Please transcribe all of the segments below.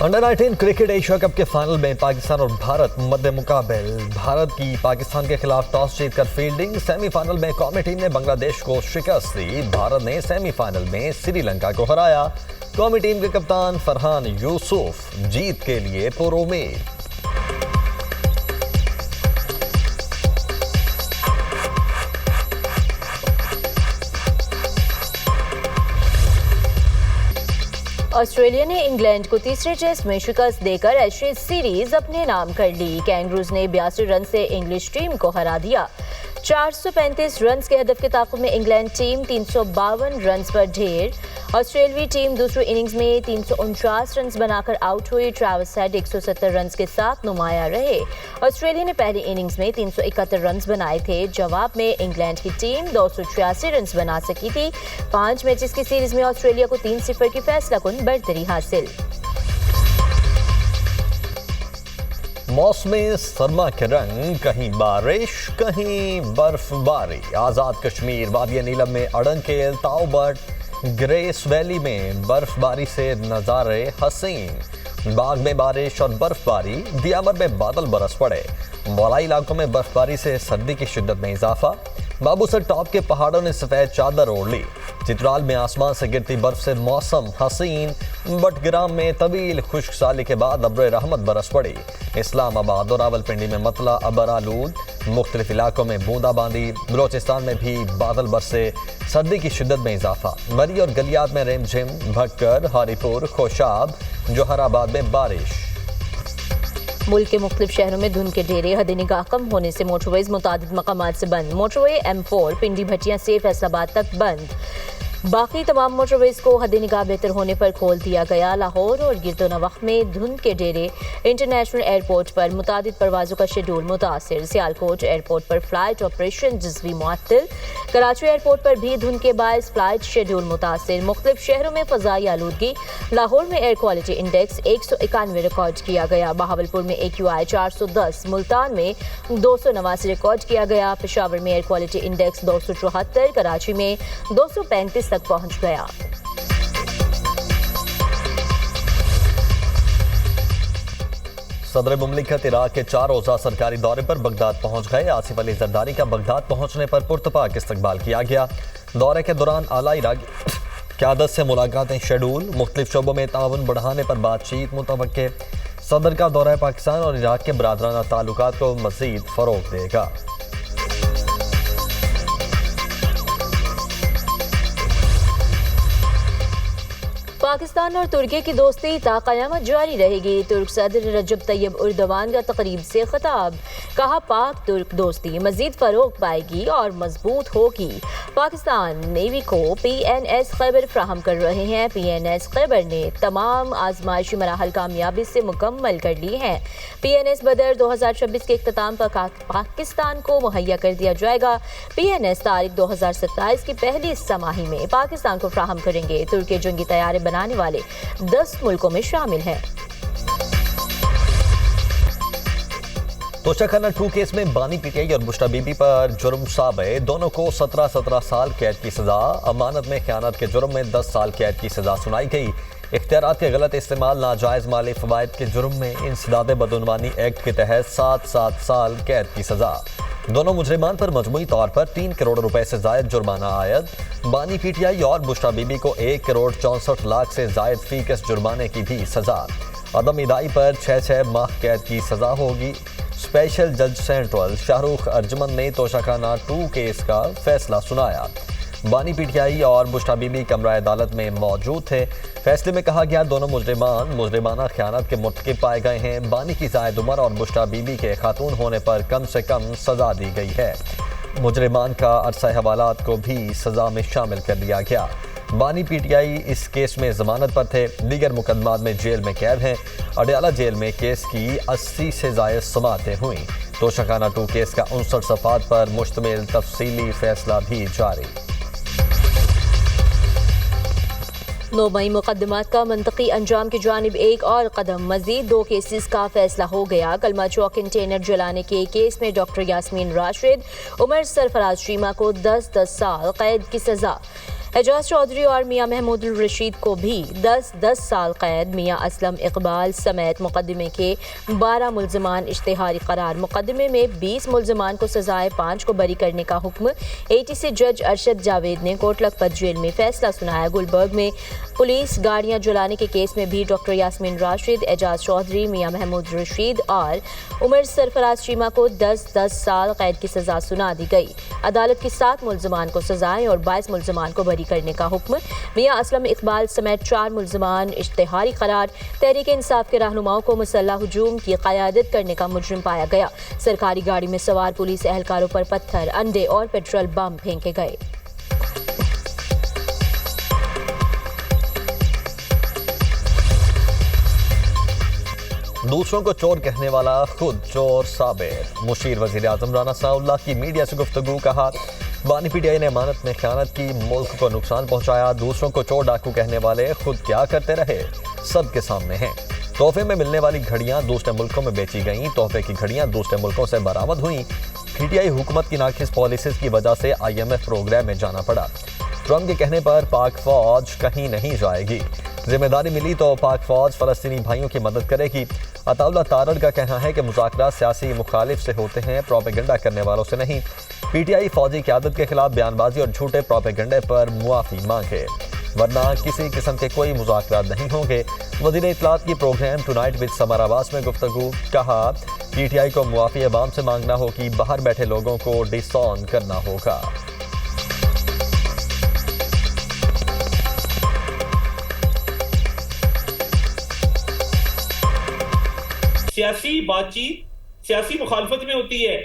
Under-19 cricket Asia cup के final में पाकिस्तान और भारत मद्दे मुकाबिल। भारत की पाकिस्तान के खिलाफ टॉस जीतकर फील्डिंग। सेमीफाइनल में कौमी टीम ने बांग्लादेश को शिकस्त दी। भारत ने सेमीफाइनल में श्रीलंका को हराया। कौमी टीम के कप्तान फरहान यूसुफ जीत के लिए पुरुमीद। ऑस्ट्रेलिया ने इंग्लैंड को तीसरे टेस्ट में शिकस्त देकर एशेज सीरीज अपने नाम कर ली। कैंगरूज ने 82 रन से इंग्लिश टीम को हरा दिया। 435 रन के हदफ के ताक़ुब में इंग्लैंड टीम 352 रन पर ढेर। ऑस्ट्रेलियाई टीम दूसरी इनिंग्स में 349 रन बनाकर आउट हुई। ट्रेविस हेड 170 रन के साथ नुमाया रहे। ऑस्ट्रेलिया ने पहली इनिंग्स में 371 रन बनाए थे। जवाब में इंग्लैंड की टीम 286 रन बना सकी थी। 5 मैचेस की सीरीज में ऑस्ट्रेलिया को 3-0 की फैसलाकुन बढ़तरी हासिल। मौसम सरमा के रंग, कहीं बारिश कहीं बर्फबारी। आज़ाद कश्मीर, वादिया नीलम में अड़नकेल, ताओबट, ग्रेस वैली में बर्फबारी से नज़ारे हसीन। बाग में बारिश और बर्फबारी। दियामर में बादल बरस पड़े। मौलाई इलाकों में बर्फबारी से सर्दी की शिद्दत में इजाफा। बाबूसर टॉप के पहाड़ों ने सफ़ेद चादर ओढ़ ली। चित्राल में आसमान से गिरती बर्फ से मौसम हसीन। बटग्राम में तवील खुश्क साली के बाद अब्र रहमत बरस पड़ी। इस्लामाबाद और रावलपिंडी में मतला अबर आलूद। मुख्तलिफ इलाकों में बूंदाबांदी। बलोचिस्तान में भी बादल बरसे। सर्दी की शिद्दत में इजाफा। मरी और गलियात में रिमझिम। भटकर, हारीपुर, खोशाब, जोहराबाद में बारिश। मुल्क के मुख्तलिफ शहरों में धुंध के ढेरे। हद निगाह कम होने से मोटरवेज मुतादिद मकामात से बंद। मोटरवे M4 पिंडी भटिया से फैसलाबाद तक बंद। बाकी तमाम मोटरवेज को हद निगाह बेहतर होने पर खोल दिया गया। लाहौर और गिरदोनवाख में धुंध के डेरे। इंटरनेशनल एयरपोर्ट पर मुतादिद परवाज़ों का शेड्यूल मुतासिर। सियालकोट एयरपोर्ट पर फ्लाइट ऑपरेशन जज़वी मुअत्तल। कराची एयरपोर्ट पर भी धुंध के बायस फ्लाइट शेड्यूल मुतासिर। मुख्तलिफ शहरों में फ़ज़ाई आलूदगी। लाहौर में एयर क्वालिटी इंडेक्स 191 रिकॉर्ड किया गया। बहावलपुर में AQI 410, मुल्तान में 289 रिकॉर्ड किया गया। पेशावर में एयर क्वालिटी इंडेक्स 274, कराची में 235 तक पहुंच गया। सदर मुमलिकत इराक के 4 रोज़ा सरकारी दौरे पर बगदाद पहुंच गए। आसिफ अली जरदारी का बगदाद पहुंचने पर पुरतपाक इस्तकबाल किया गया। दौरे के दौरान आला इराकी क़यादत से मुलाकातें शेड्यूल। मुख्तलिफ शोबों में ताउन बढ़ाने पर बातचीत मुतवक्के। सदर का दौरा पाकिस्तान और इराक के बरादराना ताल्लुकात को मज़ीद फ़रोग़ देगा। पाकिस्तान और तुर्की की दोस्ती ता क़यामत जारी रहेगी। तुर्क सदर रजब तैयब उर्दवान का तकरीब से खिताब। कहा, पाक तुर्क दोस्ती मजीद फ़रोग़ पाएगी और मजबूत होगी। पाकिस्तान नेवी को PNS खैबर फ्राहम कर रहे हैं। PNS खैबर ने तमाम आजमाइशी मराहल कामयाबी से मुकम्मल कर ली हैं। PNS बदर 2026 के इख्तिताम पर पाकिस्तान को मुहैया कर दिया जाएगा। PNS तारीख 2027 की पहली समाही में पाकिस्तान को फ्राहम करेंगे। तुर्की जंगी तैयारे बनाने वाले 10 मुल्कों में शामिल हैं। तोशाखाना 2 केस में बानी पीटीआई और बुश्रा बीबी पर जुर्म साबित। दोनों को 17 साल कैद की सजा। अमानत में खयानत के जुर्म में 10 साल कैद की सजा सुनाई गई। इख्तियारात के गलत इस्तेमाल, नाजायज माली फवायद के जुर्म में इंसदाद बदउनवानी एक्ट के तहत 7 साल कैद की सजा। दोनों मुजरिमान पर मजमूई तौर पर 3 करोड़ रुपए से जायद जुर्माना आयद। बानी पीटीआई और बुश्रा बीबी को 1 करोड़ 64 लाख से जायद फीकस जुर्माने की भी सजा। अदम इदाई पर 6 माह कैद की सजा होगी। स्पेशल जज सेंट्रल शाहरुख अर्जमन ने तोशाखाना 2 केस का फैसला सुनाया। बानी पीटीआई और बुश्रा बीबी कमरा अदालत में मौजूद थे। फैसले में कहा गया, दोनों मुजरिमान मुजरिमाना खयानत के मुर्तकिब पाए गए हैं। बानी की जायद उम्र और बुश्रा बीबी के खातून होने पर कम से कम सजा दी गई है। मुजरिमान का अरसा हवालात को भी सजा में शामिल कर लिया गया। बानी पीटीआई इस केस में जमानत पर थे। दीगर मुकदमात में जेल में कैद हैं। अडयाला जेल में केस की 80 से जायद समातें हुई। तोशाखाना 2 केस का 59 सफ़ात पर मुश्तमिल तफसीली फैसला भी जारी। 9 मई मुकदमात का मंतकी अंजाम की जानिब एक और कदम। मजीद 2 केसेस का फैसला हो गया। कलमा चौक कंटेनर जलाने के केस में डॉक्टर यास्मीन राशिद, उमर सरफराज शीमा को 10 साल कैद की सजा। एजाज चौधरी और मियां महमूद रशीद को भी 10-10 साल कैद, मियां असलम इकबाल समेत मुकदमे के 12 मुल्जिमान इश्तिहारी करार। मुकदमे में 20 मुल्जिमान को सजाए 5 को बरी करने का हुक्म। ATC जज अरशद जावेद ने कोट लखपत जेल में फैसला सुनाया। गुलबर्ग में पुलिस गाड़ियां जलाने के केस में भी डॉक्टर यास्मीन राशिद, एजाज चौधरी, मियां महमूद रशीद और उमर सरफराज चीमा को 10-10 साल कैद की सजा सुना दी गई। अदालत की 7 मुल्जिमान को सजाएं और 22 मुल्जिमान को बरी करने का हुक्म। मियां असलम इकबाल समेत 4 मुल्जिमान इश्तिहारी करार। तहरीक इंसाफ के रहनुमाओं को मुसल्लह हुजूम की क़यादत करने का मुजरिम पाया गया। सरकारी गाड़ी में सवार पुलिस एहलकारों पर पत्थर, अंडे और पेट्रोल बम फेंके गए। दूसरों को चोर कहने वाला खुद चोर साबित। मुशीर वजीर आजम राना सनाउल्लाह की मीडिया से गुफ्तगू। कहा, बानी PTI ने अमानत में खयानत की, मुल्क को नुकसान पहुंचाया। दूसरों को चोर डाकू कहने वाले खुद क्या करते रहे, सबके सामने हैं। तोहफे में मिलने वाली घड़ियां दूसरे मुल्कों में बेची गईं। तोहफे की घड़ियां दूसरे मुल्कों से बरामद हुई। PTI हुकूमत की नाकिस पॉलिसीज की वजह से IMF प्रोग्राम में जाना पड़ा। ट्रंप के कहने पर पाक फौज कहीं नहीं जाएगी। जिम्मेदारी मिली तो पाक फौज फलस्तीनी भाइयों की मदद करेगी। अताउल्लाह तारड़ का कहना है कि मुज़ाकरात सियासी मुखालिफ से होते हैं, प्रोपेगेंडा करने वालों से नहीं। PTI फौजी क़यादत के खिलाफ बयानबाजी और झूठे प्रोपेगेंडे पर मुआफ़ी मांगे, वरना किसी किस्म के कोई मुज़ाकरात नहीं होंगे। वज़ीर इत्तलात की प्रोग्राम टुनाइट विद समर आवास में गुफ्तगू। कहा, PTI को मुआफ़ी अवाम से मांगना होगी, बाहर बैठे लोगों को डिसऑन करना होगा। सियासी बातचीत सियासी मुखालफत में होती है।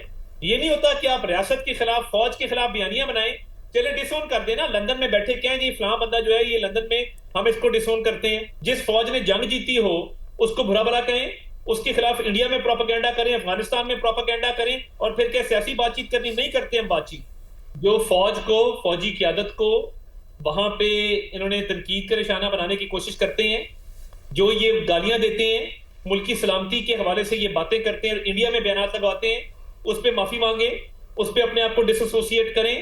ये नहीं होता कि आप रियासत के खिलाफ, फौज के खिलाफ बयानियां बनाएं, चले डिसोन कर देना। लंदन में बैठे क्या है जी, फलां बंदा जो है ये लंदन में हम इसको डिसोन करते हैं। जिस फौज ने जंग जीती हो उसको बुरा भला कहें, उसके खिलाफ इंडिया में प्रोपेगेंडा करें, अफगानिस्तान में प्रोपेगेंडा करें, और फिर क्या सियासी बातचीत करनी नहीं करते हम बातचीत। जो फौज को, फौजी क़यादत को वहां पे इन्होंने तनकीद का निशाना बनाने की कोशिश करते हैं। जो ये गालियां देते हैं, मुल्क की सलामती के हवाले से ये बातें करते हैं, इंडिया में बयान लगाते हैं, उस पर माफी मांगे, उस पर अपने आप को डिसोसिएट करें,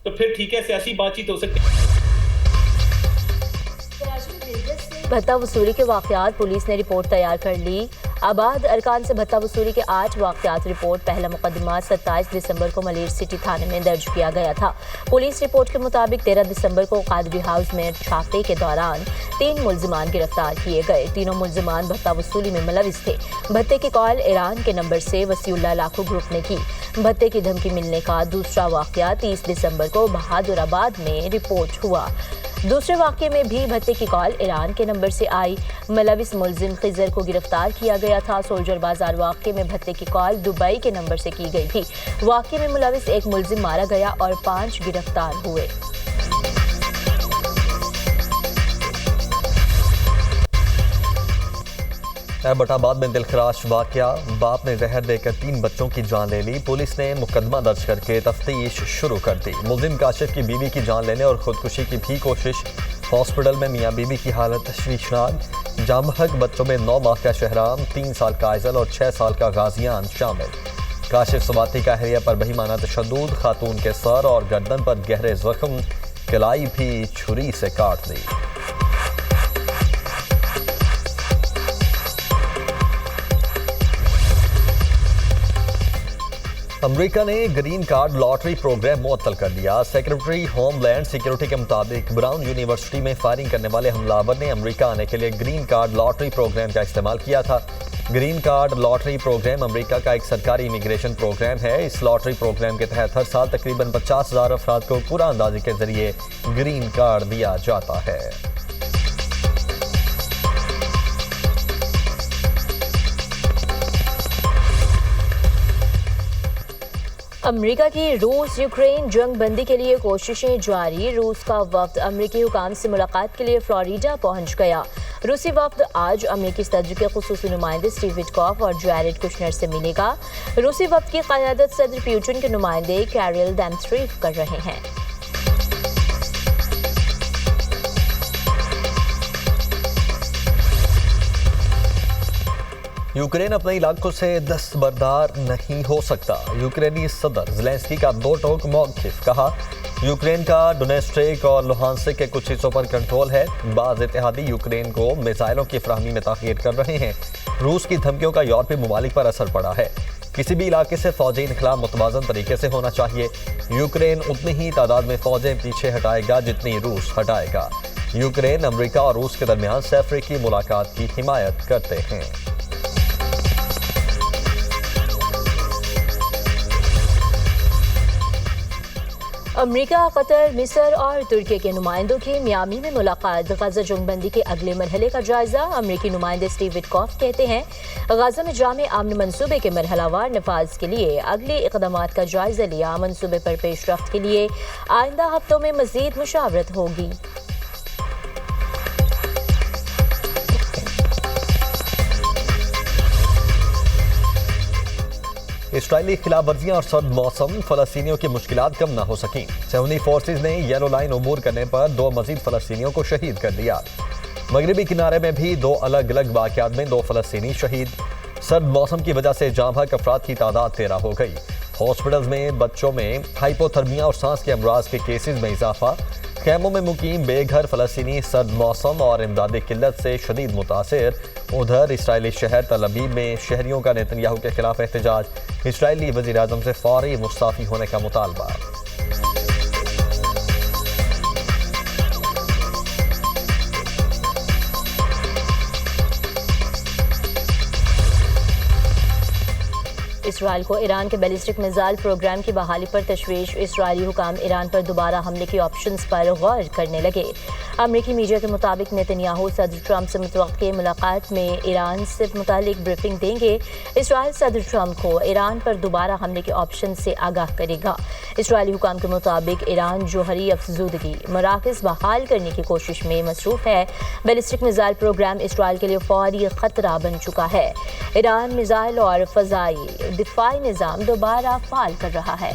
तो फिर ठीक है, सियासी बातचीत हो सकती है। भत्ता वसूली के वाक़यात, पुलिस ने रिपोर्ट तैयार कर ली। आबाद अरकान से भत्ता वसूली के 8 वाक़यात रिपोर्ट। पहला मुकदमा 27 दिसंबर को मलिर सिटी थाने में दर्ज किया गया था। पुलिस रिपोर्ट के मुताबिक 13 दिसंबर को कादरी हाउस में छापे के दौरान 3 मुल्जिमान गिरफ्तार किए गए। तीनों मुल्जिमान भत्ता वसूली में मुलविस थे। भत्ते की कॉल ईरान के नंबर से वसीउल्लाह लाखो ग्रुप ने की। भत्ते की धमकी मिलने का दूसरा वाक़या 30 दिसंबर को बहादुराबाद में रिपोर्ट हुआ। दूसरे वाक़ये में भी भत्ते की कॉल ईरान के नंबर से आई। मुलविस मुल्जिम खिजर को गिरफ्तार किया गया था। सोल्जर बाजार वाक़ये में भत्ते की कॉल दुबई के नंबर से की गई थी। वाक़ये में मुलविस 1 मुल्जिम मारा गया और 5 गिरफ्तार हुए। एबटाबाद में दिलखराश वाकया, बाप ने जहर देकर 3 बच्चों की जान ले ली। पुलिस ने मुकदमा दर्ज करके तफ्तीश शुरू कर दी। मुल्जिम काशिफ की बीवी की जान लेने और खुदकुशी की भी कोशिश। हॉस्पिटल में मियां बीवी की हालत तशवीशनाक। जामहक बच्चों में 9 माह का शहराम, 3 साल का आइजल और 6 साल का गाजियान शामिल। काशिफ सवाती का अहलिया पर बहीमाना तशद्दुद, खातून के सर और गर्दन पर गहरे जख्म, कलाई भी छुरी से काट दी। अमेरिका ने ग्रीन कार्ड लॉटरी प्रोग्राम मुअत्तल कर दिया। सेक्रेटरी होमलैंड सिक्योरिटी के मुताबिक ब्राउन यूनिवर्सिटी में फायरिंग करने वाले हमलावर ने अमेरिका आने के लिए ग्रीन कार्ड लॉटरी प्रोग्राम का इस्तेमाल किया था। Green card lottery program America का एक सरकारी इमिग्रेशन प्रोग्राम है। इस लॉटरी प्रोग्राम के तहत हर साल तकरीबन 50,000 अफराद को पूरा अंदाजे के जरिए ग्रीन कार्ड दिया जाता है। अमेरिका की रूस यूक्रेन जंग बंदी के लिए कोशिशें जारी। रूस का वफ्द अमेरिकी हुकाम से मुलाकात के लिए फ्लोरिडा पहुंच गया। रूसी वफ्द आज अमेरिकी सदर के खुसूसी नुमाइंदे स्टीव विटकॉफ और जैरेड कुशनर से मिलेगा। रूसी वफ्द की क़यादत सदर पुतिन के नुमाइंदे कैरिल डेम्स्ट्रीफ कर रहे हैं। यूक्रेन अपने इलाकों से दस्तबरदार नहीं हो सकता। यूक्रेनी सदर ज़ेलेंस्की का 2 टोक मौक़िफ़। कहा, यूक्रेन का डोनेस्ट्रिक और लुहांसिक के कुछ हिस्सों पर कंट्रोल है। बाज़ इत्तेहादी यूक्रेन को मिसाइलों की फराहमी में ताख़ीर कर रहे हैं। रूस की धमकियों का यूरोपीय ममालिक पर असर पड़ा है। किसी भी इलाके से फौजी इनखला मुतवाज़न तरीके से होना चाहिए। यूक्रेन उतनी ही तादाद में फौजें पीछे हटाएगा जितनी रूस हटाएगा। यूक्रेन अमेरिका और रूस के दरमियान सैफरी की मुलाकात की हिमायत करते हैं। अमेरिका, कतर, मिस्र और तुर्की के नुमाइंदों की मियामी में मुलाकात। गजा जंगबंदी के अगले मरहले का जायजा। अमेरिकी नुमाइंदे स्टीव विटकॉफ कहते हैं गजा में जामे आमन मंसूबे के मरहलावार नफाज के लिए अगले इकदामात का जायजा लिया। मंसूबे पर पेशरफ्त के लिए आइंदा हफ्तों में मजीद मुशावरत होगी। इसराइली खिलाफवर्जियां और सर्द मौसम फलस्तीनियों की मुश्किलात कम न हो सकी। सहूनी फोर्सेज ने येलो लाइन अबूर करने पर 2 मजीद फलस्तीनियों को शहीद कर दिया। मगरबी किनारे में भी 2 अलग अलग वाक़यात में 2 फलस्तीनी शहीद। सर्द मौसम की वजह से जाँ बहक अफराद की तादाद 13 हो गई। हॉस्पिटल्स में बच्चों में हाइपोथर्मिया और सांस के अमराज के केसेस में इजाफा। खैमों में मुकीम बेघर फलस्तीनी सर्द मौसम और इमदादी किल्लत से शदीद मुतासिर। उधर इसराइली शहर तल अबीब में शहरियों का नेतन्याहू के खिलाफ एहतजाज। इसराइली वज़ीर आज़म से फौरी मुस्ताफ़ी होने का मुतालबा। इसराइल को ईरान के बैलिस्टिक मिसाइल प्रोग्राम की बहाली पर तशवीश। इसराइली हुकाम ईरान पर दोबारा हमले के ऑप्शंस पर गौर करने लगे। अमरीकी मीडिया के मुताबिक नेतन्याहू सदर ट्रंप से मुतवक्की मुलाकात में ईरान से मुतालिक ब्रीफिंग देंगे। इसराइल सदर ट्रंप को ईरान पर दोबारा हमले के ऑप्शन से आगाह करेगा। इसराइली हुकाम के मुताबिक ईरान जोहरी अफजूदगी मराकज़ बहाल करने की कोशिश में मसरूफ़ है। बैलिस्टिक मिसाइल प्रोग्राम इसराइल के लिए फौरी खतरा बन चुका है। ईरान मिसाइल और फ़ज़ाई दिफाई निज़ाम दोबारा फ़ाल कर रहा है।